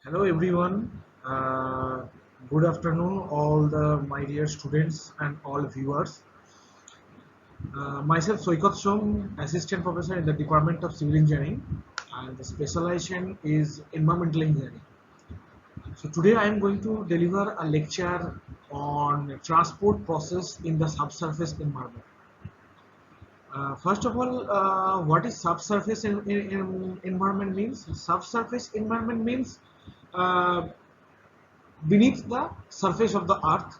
Hello everyone. Good afternoon, all the my dear students and all viewers. Myself Saikat Shome, Assistant Professor in the Department of Civil Engineering, and the specialization is Environmental Engineering. So today I am going to deliver a lecture on transport process in the subsurface environment. First of all, what is subsurface in environment means? Subsurface environment means uh, beneath the surface of the earth.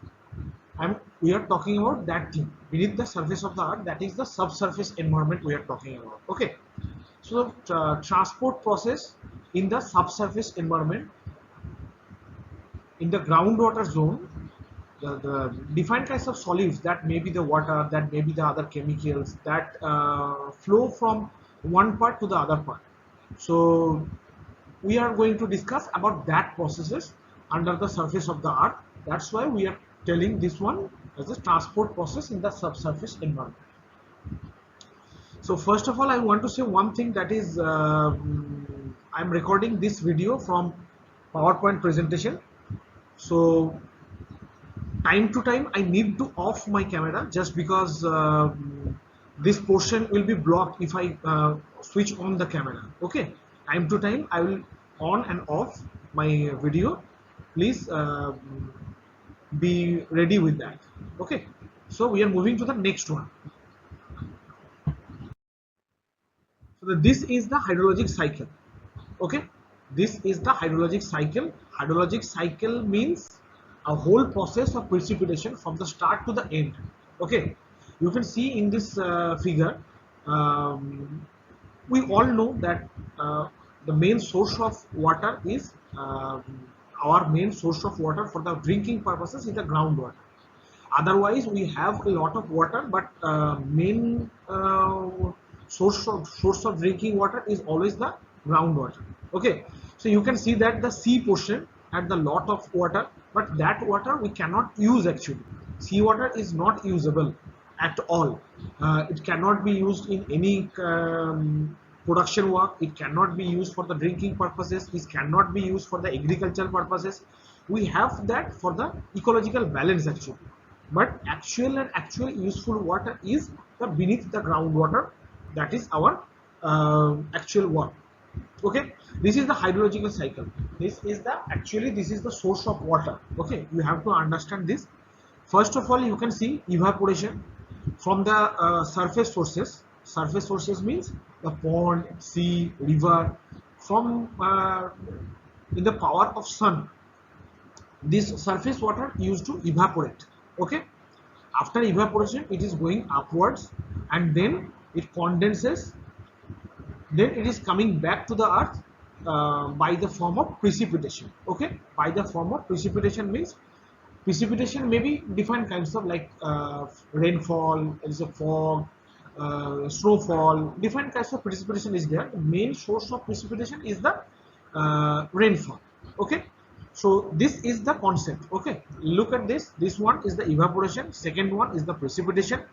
We are talking about that thing beneath the surface of the earth, that is the subsurface environment we are talking about. Okay, so transport process in the subsurface environment, in the groundwater zone, the defined kinds of solids, that may be the water, that may be the other chemicals that flow from one part to the other part. So we are going to discuss about that processes under the surface of the earth. That's why we are telling this one as a transport process in the subsurface environment. So first of all, I want to say one thing, that is I'm recording this video from PowerPoint presentation. So time to time I need to off my camera just because this portion will be blocked if I switch on the camera. Okay, time to time I will on and off my video. Please be ready with that. Okay, so we are moving to the next one. So this is the hydrologic cycle. Okay, this is the hydrologic cycle. Hydrologic cycle means a whole process of precipitation from the start to the end. Okay, you can see in this figure, um, we all know that the main source of water is our main source of water for the drinking purposes is the groundwater. Otherwise we have a lot of water, but main source of drinking water is always the groundwater. Okay, so you can see that the sea portion had the lot of water, but that water we cannot use actually. Seawater is not usable at all. It cannot be used in any production work. It cannot be used for the drinking purposes. It cannot be used for the agricultural purposes. We have that for the ecological balance actually, but actual useful water is the beneath the groundwater. That is our actual work. Okay, this is the hydrological cycle. This is the source of water. Okay, you have to understand this. First of all, you can see evaporation from the surface sources means the pond, sea, river. From in the power of sun, this surface water used to evaporate. Okay, after evaporation it is going upwards and then it condenses, then it is coming back to the earth by the form of precipitation. Okay, by the form of precipitation means precipitation may be different kinds of, like rainfall, there is a fog, snowfall, different kinds of precipitation is there. The main source of precipitation is the rainfall. Okay, so this is the concept. Okay, look at this one is the evaporation, second one is the precipitation,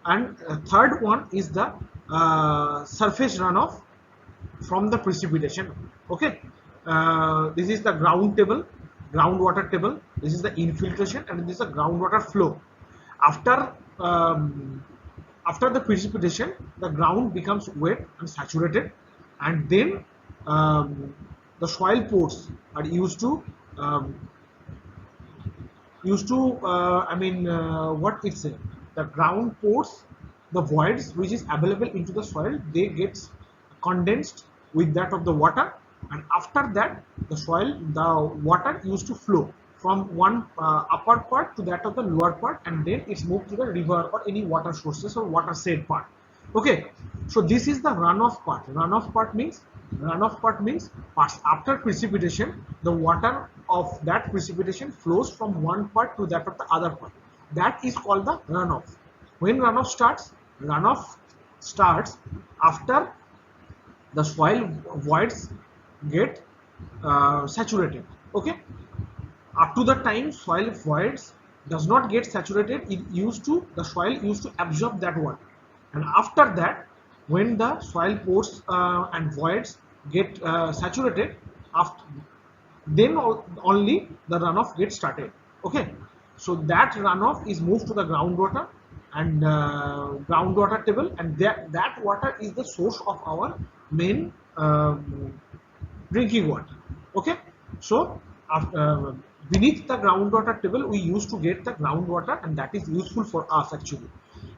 and third one is the surface runoff from the precipitation. Okay, this is the groundwater table, this is the infiltration, and this is the groundwater flow. After after the precipitation, the ground becomes wet and saturated, and then the soil pores are um, what it's say, the ground pores, the voids which is available into the soil, they get condensed with that of the water, and after that the water used to flow from one upper part to that of the lower part, and then it's moved to the river or any water sources or watershed part. Okay, so this is the runoff part means after precipitation, the water of that precipitation flows from one part to that of the other part. That is called the runoff. When runoff starts after the soil voids get saturated. Okay, up to the time soil voids does not get saturated, the soil used to absorb that water, and after that, when the soil pores and voids get saturated, after then only the runoff gets started. Okay, so that runoff is moved to the groundwater and groundwater table, and that water is the source of our main drinking water. Okay, so after, beneath the groundwater table we used to get the groundwater, and that is useful for us actually.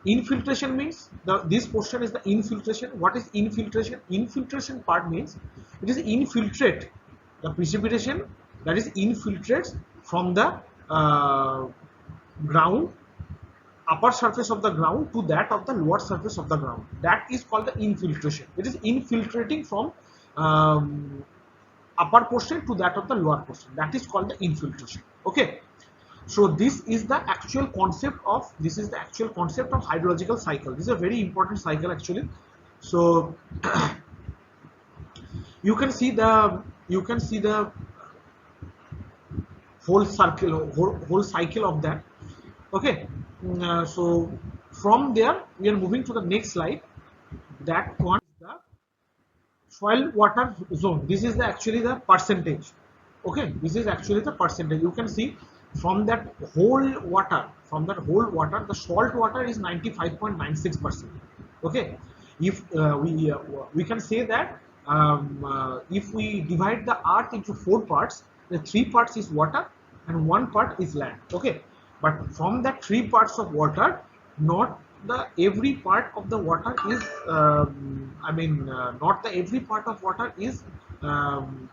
Infiltration means this portion is the infiltration. What is infiltration? Infiltration part means it is infiltrate the precipitation, that is infiltrates from the ground, upper surface of the ground to that of the lower surface of the ground. That is called the infiltration. It is infiltrating from upper portion to that of the lower portion. That is called the infiltration. Okay, so this is the actual concept of hydrological cycle. This is a very important cycle actually. So you can see the whole cycle of that. Okay, so from there we are moving to the next slide. That one is the soil water zone. This is actually the percentage. Okay, this is actually the percentage. You can see from that whole water, the salt water is 95.96%. Okay, if we can say that if we divide the earth into 4 parts, the 3 parts is water and 1 part is land. Okay, but from that 3 parts of water, not the every part of the water is not the every part of water is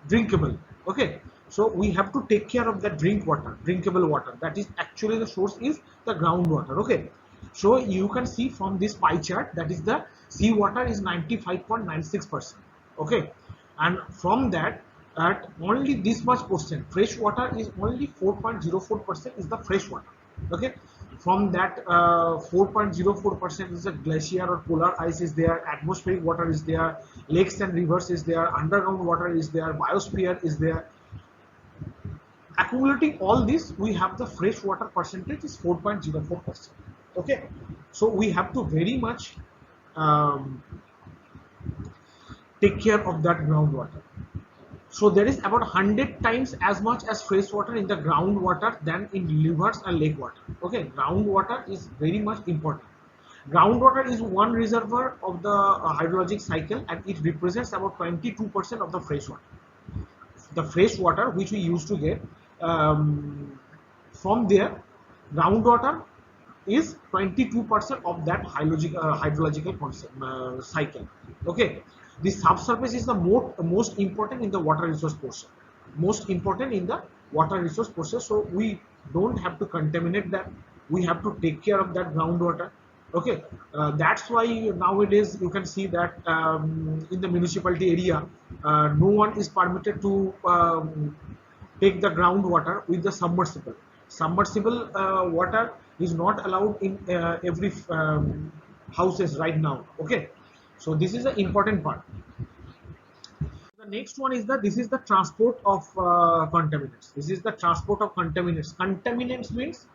drinkable. Okay, so we have to take care of that drinkable water. That is actually the source is the groundwater. Okay, so you can see from this pie chart that is the seawater is 95.96%. Okay, and from that at only this much percent fresh water is only 4.04% is the fresh water. Okay, from that 4.04% is a glacier or polar ice is there, atmospheric water is there, lakes and rivers is there, underground water is there, biosphere is there. Accumulating all this, we have the fresh water percentage is 4.04%. Okay, so we have to very much take care of that groundwater. So there is about 100 times as much as fresh water in the groundwater than in rivers and lake water. Okay, groundwater is very much important. Groundwater is one reservoir of the hydrologic cycle, and it represents about 22% of the fresh water. The fresh water which we used to get from there, groundwater is 22% of that hydrological concept, cycle. Okay, the subsurface is the most important in the water resource portion. Most important in the water resource process. So we don't have to contaminate that. We have to take care of that groundwater. Okay, that's why nowadays you can see that in the municipality area, no one is permitted to take the groundwater with the submersible. Submersible water is not allowed in every houses right now. Okay, so this is an important part. The next one is this is the transport of contaminants. This is the transport of contaminants. Contaminants means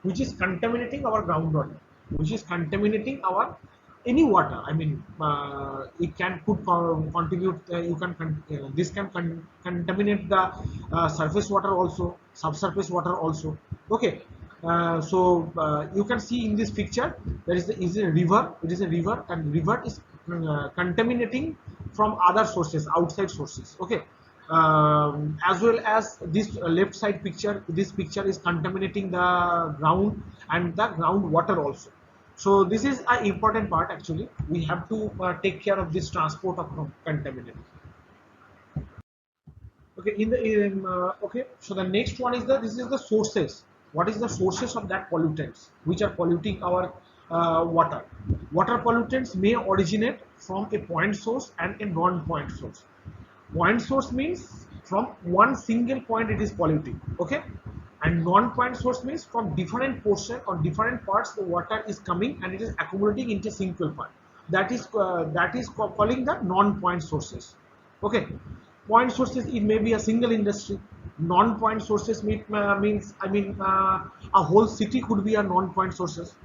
which is contaminating our groundwater, which is contaminating our any water. I mean, it can contribute. You can this can contaminate the surface water also, subsurface water also. Okay, you can see in this picture there is a river. It is a river, and river is contaminating from other sources, outside sources. Okay, as well as this left side picture, this picture is contaminating the ground and the groundwater also. So this is an important part actually. We have to take care of this transport of contaminant. Okay, okay. So the next one is this is the sources. What is the sources of that pollutants which are polluting our water? Water pollutants may originate from a point source and a non-point source. Point source means from one single point it is polluting. Okay, and non-point source means from different portion or different parts the water is coming and it is accumulating into single point. That is calling the non-point sources. Okay, point sources, it may be a single industry. Non-point sources means a whole city could be a non-point sources,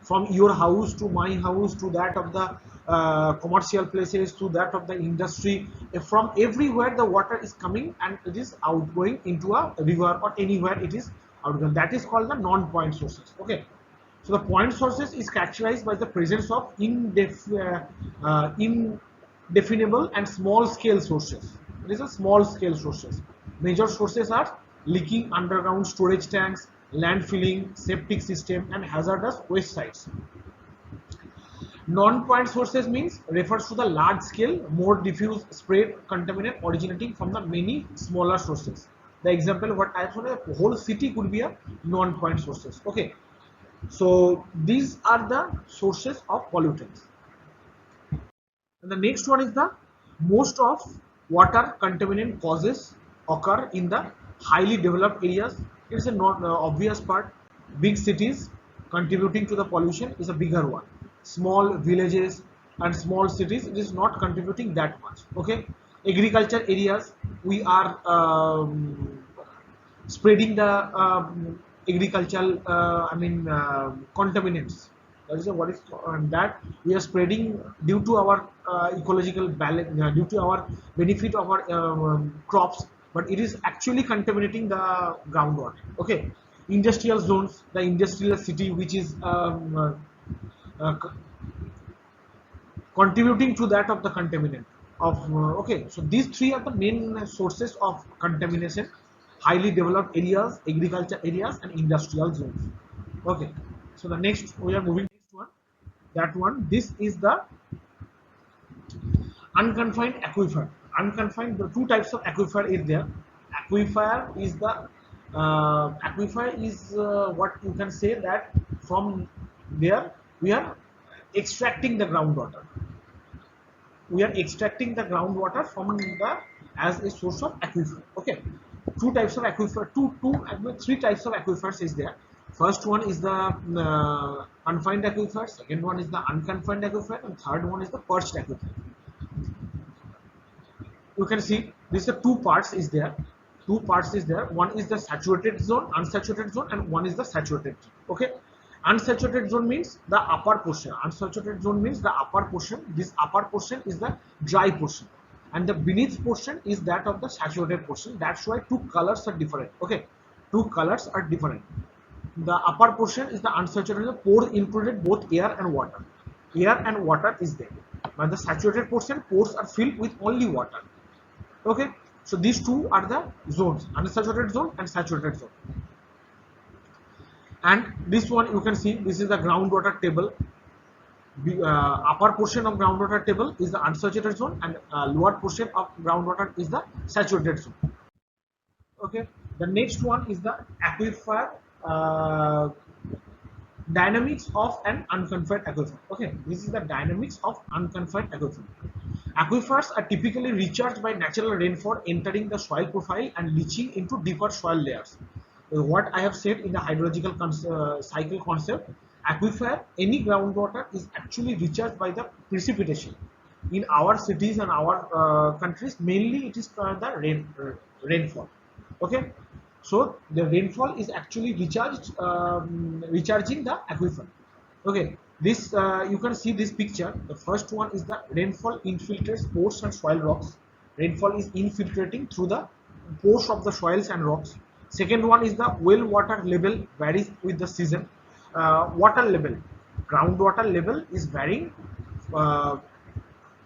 from your house to my house to that of the commercial places to that of the industry. From everywhere the water is coming and it is outgoing into a river or anywhere it is outgoing. That is called the non-point sources. Okay. So the point sources is characterized by the presence of indefinable and small scale sources. It is a small scale sources. Major sources are leaking underground storage tanks, landfilling, septic system, and hazardous waste sites. Non-point sources means refers to the large scale, more diffuse spread contaminant originating from the many smaller sources. The example what I have shown, a whole city could be a non-point sources. Okay. So these are the sources of pollutants. And the next one is the most of water contaminant causes occur in the highly developed areas. It's a not obvious part. Big cities contributing to the pollution is a bigger one. Small villages and small cities, it is not contributing that much. Okay. Agriculture areas, we are spreading the agricultural contaminants. That is what is that we are spreading due to our ecological balance, due to our benefit of our crops, but it is actually contaminating the groundwater. Okay. Industrial zones, the industrial city which is contributing to that of the contaminant of okay. So these three are the main sources of contamination: highly developed areas, agriculture areas, and industrial zones. Okay. So the next we are moving next one. That one, this is the unconfined aquifer. Unconfined, the two types of aquifer is there. Aquifer is the what you can say that from there we are extracting the groundwater. We are extracting the groundwater from the as a source of aquifer. Okay. Two types of aquifer, three types of aquifers is there. First one is the confined aquifer, second one is the unconfined aquifer, and third one is the perched aquifer. You can see these are two parts is there. Two parts is there. One is the saturated zone, unsaturated zone, and one is the saturated zone. Okay. Unsaturated zone means the upper portion. Unsaturated zone means the upper portion. This upper portion is the dry portion, and the beneath portion is that of the saturated portion. That's why two colors are different. Okay, two colors are different. The upper portion is the unsaturated, pores included both air and water. Air and water is there, but the saturated portion, pores are filled with only water. Okay, so these two are the zones: unsaturated zone and saturated zone. And this one you can see, this is the groundwater table. The upper portion of groundwater table is the unsaturated zone, and lower portion of groundwater is the saturated zone. Okay. The next one is the aquifer dynamics of an unconfined aquifer. Okay, this is the dynamics of unconfined aquifer. Aquifers are typically recharged by natural rainfall entering the soil profile and leaching into deeper soil layers. What I have said in the hydrological cycle concept, aquifer, any groundwater is actually recharged by the precipitation. In our cities and our countries, mainly it is the rainfall. Okay, so the rainfall is actually recharged, recharging the aquifer. Okay, this you can see this picture. The first one is the rainfall infiltrates pores and soil rocks. Rainfall is infiltrating through the pores of the soils and rocks. Second one is the well water level varies with the season. Water level, groundwater level is varying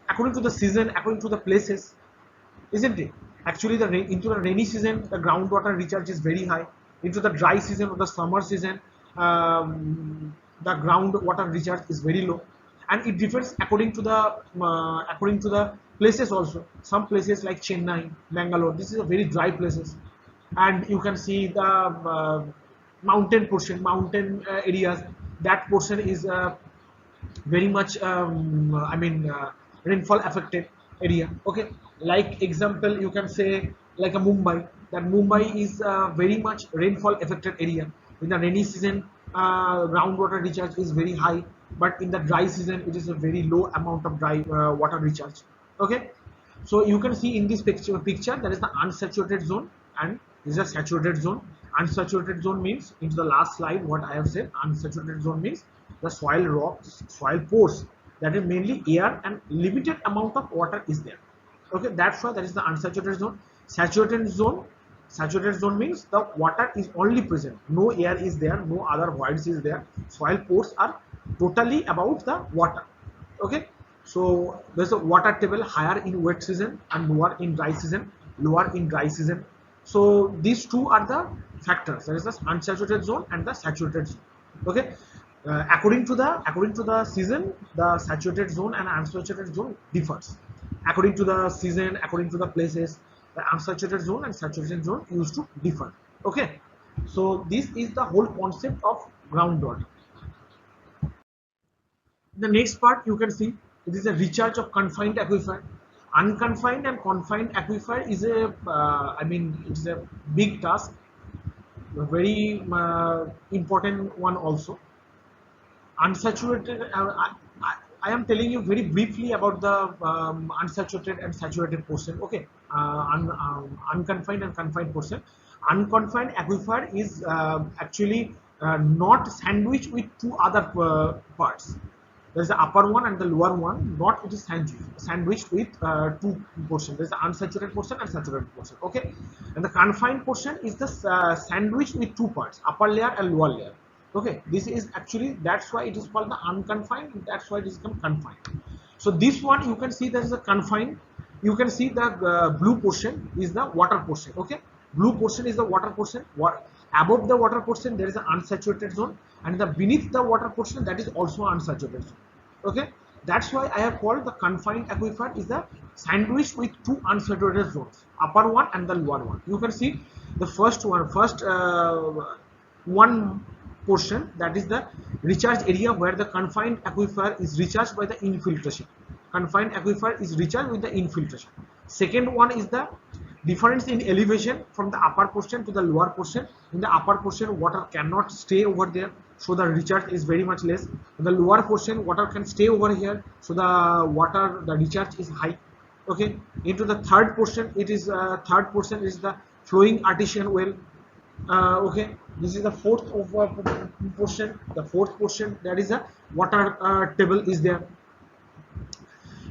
according to the season, according to the places, isn't it? Actually, into the rainy season, the groundwater recharge is very high. Into the dry season or the summer season, the groundwater recharge is very low, and it differs according to the places also. Some places like Chennai, Bangalore, this is a very dry places, and you can see the mountain portion, mountain areas. That portion is very much rainfall affected area. Okay, like example you can say like a Mumbai, that Mumbai is very much rainfall affected area. In the rainy season groundwater recharge is very high, but in the dry season it is a very low amount of dry water recharge. Okay, so you can see in this picture there is the unsaturated zone and this is a saturated zone. Unsaturated zone means, into the last slide what I have said, unsaturated zone means the soil rocks, soil pores that is mainly air and limited amount of water is there. Okay, that's why that is the unsaturated zone. Saturated zone means the water is only present, no air is there, no other voids is there, soil pores are totally about the water. Okay, so there's a water table higher in wet season and lower in dry season, lower in dry season. So these two are the factors, there is the unsaturated zone and the saturated zone. Okay, according to the season, the saturated zone and unsaturated zone differs. According to the season, according to the places, the unsaturated zone and saturated zone used to differ. Okay, so this is the whole concept of groundwater. The next part you can see, it is a recharge of confined aquifer. Unconfined and confined aquifer is a it's a big task, a very important one also. Unsaturated, I am telling you very briefly about the unsaturated and saturated portion. Okay, unconfined and confined portion. Unconfined aquifer is actually not sandwiched with two other parts. There is the upper one and the lower one, not it is sandwiched with two portions. There is the unsaturated portion and saturated portion. Okay, and the confined portion is the sandwiched with two parts, upper layer and lower layer. Okay, this is actually, that's why it is called the unconfined, and that's why it is called confined. So this one you can see there is a confined. You can see the blue portion is the water portion. Okay, blue portion is the water portion. Above the water portion there is an unsaturated zone, and the beneath the water portion, that is also unsaturated zone. Okay, that's why I have called the confined aquifer is the sandwich with two unsaturated zones, upper one and the lower one. You can see the first one portion, that is the recharge area where the confined aquifer is recharged by the infiltration. Confined aquifer is recharged with the infiltration. Second one is the difference in elevation from the upper portion to the lower portion. In the upper portion, water cannot stay over there, so the recharge is very much less. In the lower portion, water can stay over here, so the recharge is high. Okay, into the third portion, it is third portion is the flowing artesian well. Okay, this is the fourth portion. The fourth portion, that is a water table is there.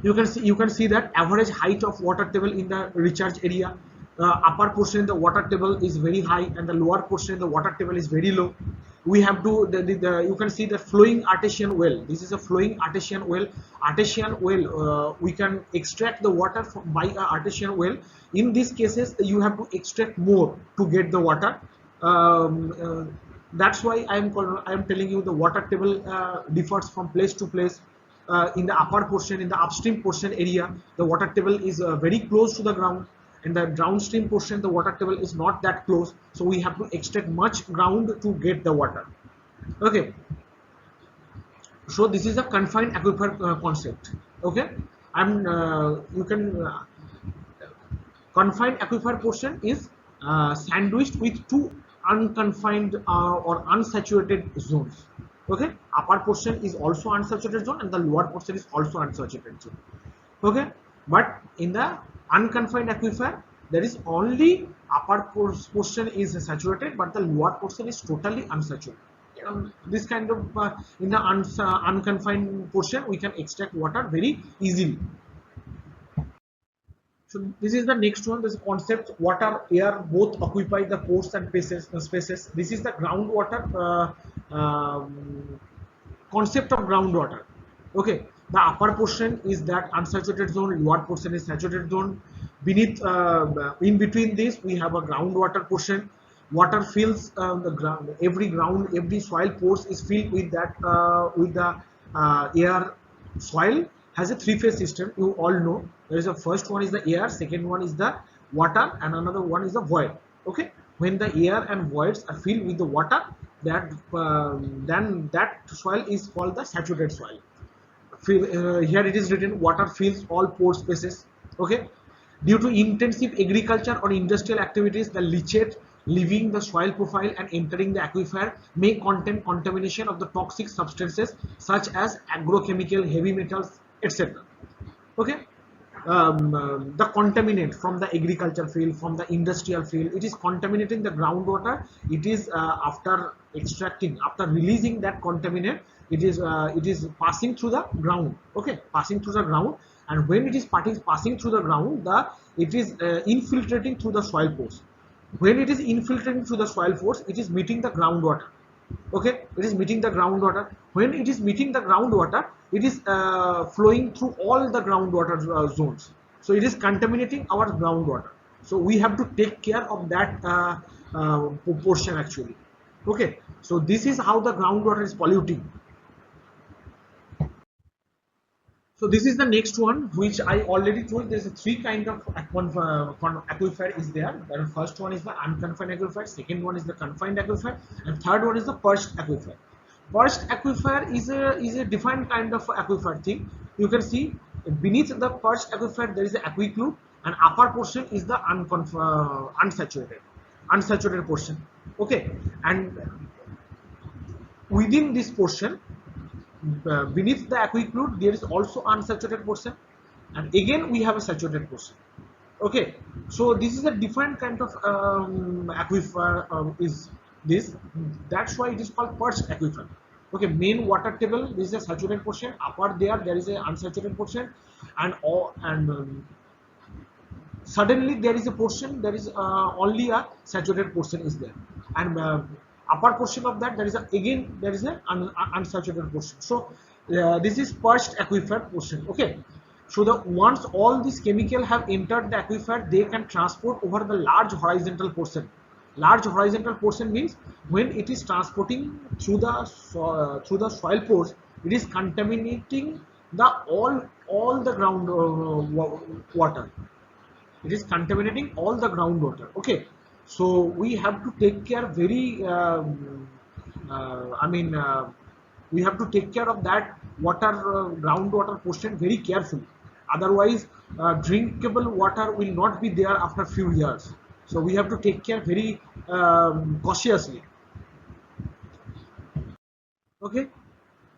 You can see that average height of water table in the recharge area. Upper portion the water table is very high, and the lower portion the water table is very low. We have to you can see the flowing artesian well. This is a flowing artesian well. Artesian well, we can extract the water by a artesian well. In these cases, you have to extract more to get the water. That's why I am telling you the water table differs from place to place. In the upper portion, in the upstream portion area, the water table is very close to the ground. In the downstream portion, the water table is not that close, so we have to extract much ground to get the water. Okay, so this is a confined aquifer concept. Okay, and confined aquifer portion is sandwiched with two unconfined or unsaturated zones. Okay, upper portion is also unsaturated zone and the lower portion is also unsaturated zone. Okay, but in the unconfined aquifer, there is only upper portion is saturated, but the lower portion is totally unsaturated. This kind of in the unconfined portion, we can extract water very easily. So this is the next one. This concept: water, air both occupy the pores and spaces. This is the groundwater concept of groundwater. Okay, the upper portion is that unsaturated zone, lower portion is saturated zone. Beneath, in between this, we have a groundwater portion. Water fills the ground. Every soil pores is filled with that with the air. Soil has a three-phase system. You all know. There is a first one is the air, second one is the water, and another one is the void. Okay, when the air and voids are filled with the water, then that soil is called the saturated soil. Here it is written, water fills all pore spaces. Okay, due to intensive agriculture or industrial activities, the leachate leaving the soil profile and entering the aquifer may contain contamination of the toxic substances such as agrochemical, heavy metals, etc. Okay, the contaminant from the agriculture field, from the industrial field. It is contaminating the groundwater. It is after extracting, after releasing that contaminant, it is passing through the ground. Okay, passing through the ground, and when it is passing through the ground, it is infiltrating through the soil pores. When it is infiltrating through the soil pores, it is meeting the groundwater. Okay, it is meeting the groundwater. When it is meeting the groundwater, it is flowing through all the groundwater zones, so it is contaminating our groundwater. So we have to take care of that portion actually. Okay, so this is how the groundwater is polluting. So this is the next one, which I already told. There's a three kind of aquifer is there. The first one is the unconfined aquifer, second one is the confined aquifer, and third one is the perched aquifer. Perched aquifer is a different kind of aquifer thing. You can see beneath the perched aquifer there is the aquiclude, and upper portion is the unsaturated portion. Okay, and within this portion, beneath the aquiclude there is also unsaturated portion, and again we have a saturated portion. Okay, so this is a different kind of aquifer is this. That's why it is called perched aquifer. Okay, main water table, this is a saturated portion, upper there is a unsaturated portion, and suddenly there is a portion, there is only a saturated portion is there, and upper portion of that there is again there is a unsaturated portion. So this is perched aquifer portion. Okay, so the once all these chemical have entered the aquifer, they can transport over the large horizontal portion. Large horizontal portion means when it is transporting through the soil pores, it is contaminating the all the ground water. It is contaminating all the groundwater. Okay, so we have to take care very we have to take care of that water groundwater portion very carefully. Otherwise drinkable water will not be there after few years. So we have to take care very cautiously. Okay,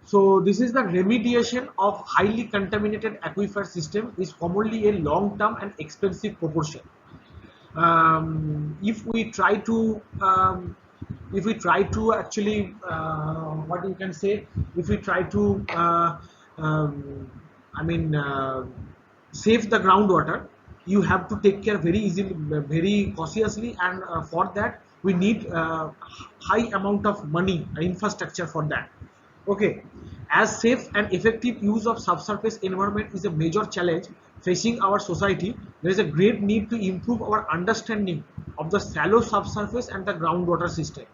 so this is the remediation of highly contaminated aquifer system is commonly a long-term and expensive proportion. If we try to actually what you can say, if we try to save the groundwater, you have to take care very easily, very cautiously, and for that we need high amount of money and infrastructure for that. Okay, as safe and effective use of subsurface environment is a major challenge facing our society, there is a great need to improve our understanding of the shallow subsurface and the groundwater system.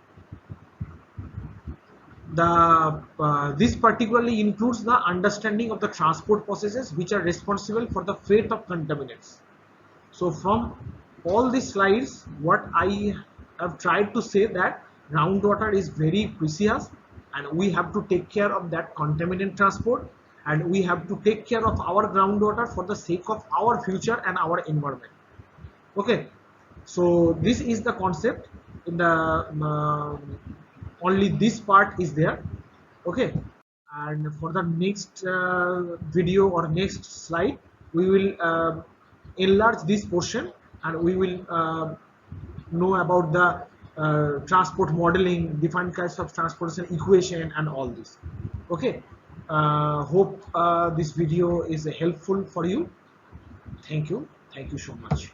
This particularly includes the understanding of the transport processes which are responsible for the fate of contaminants. So from all these slides, what I have tried to say that groundwater is very precious, and we have to take care of that contaminant transport, and we have to take care of our groundwater for the sake of our future and our environment. Okay, so this is the concept. In the only this part is there. Okay, and for the next video or next slide, we will enlarge this portion, and we will know about the transport modeling, different kinds of transportation equation, and all this. Okay, hope this video is helpful for you. Thank you so much.